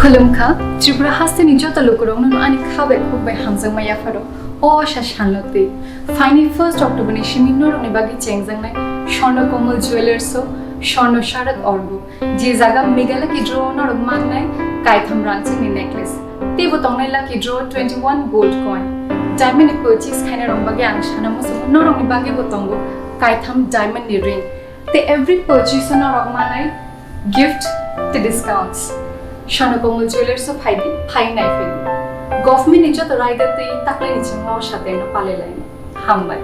खुलुमखा Tripura हास्ते निजोता Lokrang no आनि खाबे खुबे हामजों माया फारो अ शाशानलते फाइनि 1 अक्टोबर नि शिमिनो रनि बागि चेंजंनाय स्वर्ण कोमल ज्वेलर्सो स्वर्ण शारद अर्गो जे जागा मेगाला की ड्रो नर मांगनाय कायथम रांचिंग नेकलेस तेबो तंगनाय lucky draw 21 gold coin diamond purchase खाने रंग बागि आं शानामो नरंनि बागि बोतंगो कायथम डायमंड नि रिंग ते एवरी पर्चेस नरंग मानाय गिफ्ट ते डिस्काउंट्स स्वर्ण कोमल ज्वेलर्स फाइदि फाइनाय फेलि गभर्नमेंट निजत रायदते ताकले निचंग साथे न पालेलाय हामबाय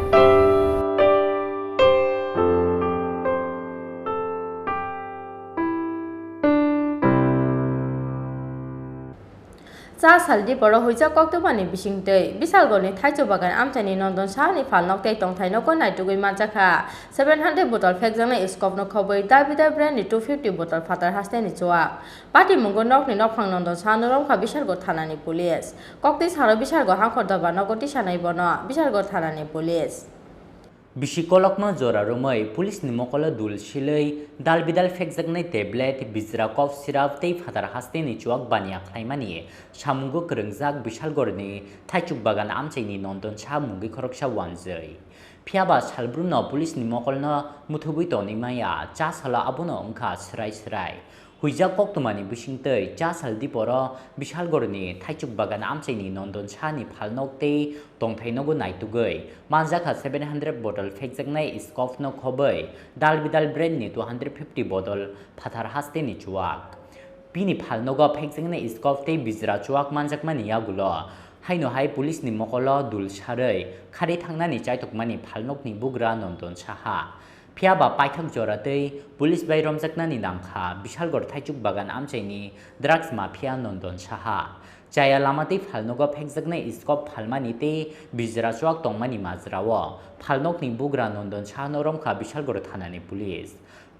चा सालदि बर होइजाक कोक्तमानि बिसिंतै बिसालगरनि थाइजौ बागान आमचाइनि नन्दन साहानि फालनक तै तंथाय नगो नाइटुगुइ मानजाखा 700 बोतल फेकजांनाय स्कपनो खबै दालबिदाल ब्रेन्डनि 250 बोतल फातार हास्तेनि चोआ पार्टी मुंगो नकनि नफां नन्दन साहा नरमखा बिसालगर थानानि पुलिस कक्ति सारो बिसालगर हांखर दबा नगति सानाय बन बिसालगर थानानि पुलिस बिसिकलकनो जरा रुमै पुलिस निमकल दुल सिलै दालबिदाल फेकजाकनाय टेब्लेट बिजरा कफ सिराप तै फातार हास्तेनि चुआक बानिया खायमानि सामुंगो गोरोंजाक बिसालगरनि थाइचुक बागान आमचाइनि नन्दन साहा मुंगै खरकसा वानजै फियाबा सालब्रुनो पुलिस निमकलनो मुथुबुइ तनिमाया चा साला आबोनो अंखा स्राय स्राय हुइजाक कोक्तमानि बिसिंतै चा सालदि बर बिसालगरनि थाइचुक बागान आमचाइनि नन्दन साहानि फालनक तै तंथायनगो नाइटुगै मानजाखा 700 बोतल फेकजाकनाय स्कफनो खबै दालबिदाल ब्रेन्डनि 250 बोतल फातार हास्तेनि चुआक पिनि फालनगो फेकजाकनाय स्कफ तै बिजरा चुआक मानजाकमानि यागुलो हायनो हाय पुलिसनि मकलो दुल सारै खारि थांनानि चाइतकमानि फालनकनि बुग्रा नन्दन साहा फियाबा पाइथक जरातै पुलिस बाय रमजाकनानि नामखा बिसालगर थाइचुक बागान आमचाइनि ड्राग्स माफिया नन्दन साहा चाया लामातै फालनगो फेकजाकनाय स्कप फालमानि तै बिजरा चुआक तंमानि माजराव फालनकनि बुग्रा नन्दन साहा नरमखा बिसालगर थानानि पुलिस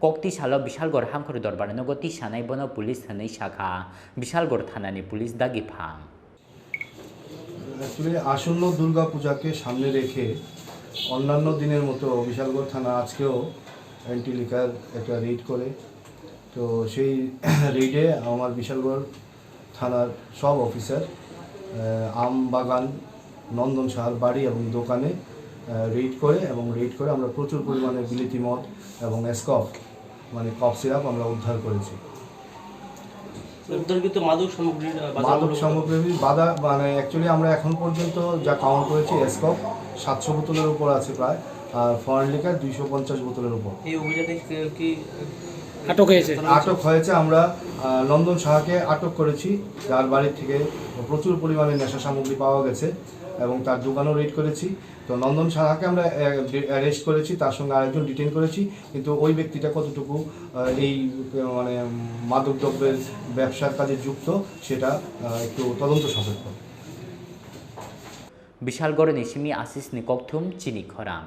कक्ति सालो बिसालगर हांखर दरबार नगति सानाय बनो पुलिस हनै शाखा बिसालगर थानानि पुलिस दागिफां एक्चुअली आसन्न दुर्गा पूजाके सामने रेखे অন্যান্য দিনের মতো বিশালগড় থানা আজকেও অ্যান্টি লিকার একটা রেড করে তো সেই রেডে আমার বিশালগড় থানার সব অফিসার আম বাগান নন্দন সাহার বাড়ি এবং দোকানে রেড করে আমরা প্রচুর পরিমাণে বিলিতি মদ এবং স্কফ মানে কফ সিরাপ আমরা উদ্ধার করেছি উদ্ধারকৃত মাদক সামগ্রী বাধা মানে অ্যাকচুয়ালি আমরা এখন পর্যন্ত যা কাউন্ট করেছি স্কফ 700 বোতলের উপর আছে প্রায় আর ফরেন লিকার 250 বোতলের উপর এই অভিযানে কি আটক হয়েছে আমরা নন্দন সাহাকে আটক করেছি যার বাড়ি থেকে প্রচুর পরিমাণে নেশা সামগ্রী পাওয়া গেছে এবং তার দোকানও রেড করেছি তো নন্দন সাহাকে আমরা অ্যারেস্ট করেছি তার সঙ্গে আরেকজন ডিটেইন করেছি কিন্তু ওই ব্যক্তিটা কতটুকু এই মানে মাদক দ্রব্যের ব্যবসার কাজে যুক্ত সেটা একটু তদন্ত সাপেক্ষ বিশালগড় নিশিমি আশিস নিকথুম চিনি খরাং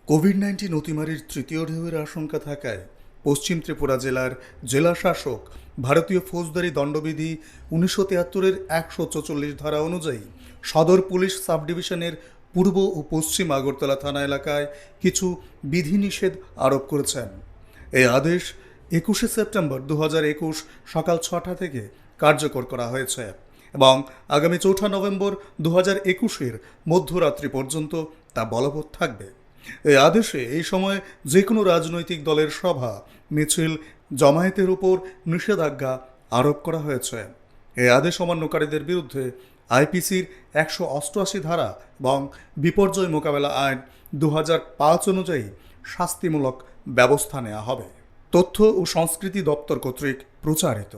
কোভিড-19 অতিমারির তৃতীয় ঢেউয়ের আশঙ্কা থাকায় পশ্চিম ত্রিপুরা জেলার জেলা শাসক ভারতীয় ফৌজদারি দণ্ডবিধি 1973-এর 144 ধারা অনুযায়ী সদর পুলিশ সাব ডিভিশনের পূর্ব ও পশ্চিম আগরতলা থানা এলাকায় কিছু বিধিনিষেধ আরোপ করেছেন। এই আদেশ 21 সেপ্টেম্বর 2021 সকাল 6টা থেকে কার্যকর করা হয়েছে এবং আগামী 4 নভেম্বর 2021-এর মধ্যরাত্রি পর্যন্ত তা বলবৎ থাকবে। এই আদেশে এই সময় যে কোনো রাজনৈতিক দলের সভা মিছিল জমায়েতের উপর নিষেধাজ্ঞা আরোপ করা হয়েছে। এই আদেশ অমান্যকারীদের বিরুদ্ধে আইপিসির 188 ধারা এবং বিপর্যয় মোকাবেলা আইন 2005 অনুযায়ী শাস্তিমূলক ব্যবস্থা নেওয়া হবে। তথ্য ও সংস্কৃতি দপ্তর কর্তৃক প্রচারিত।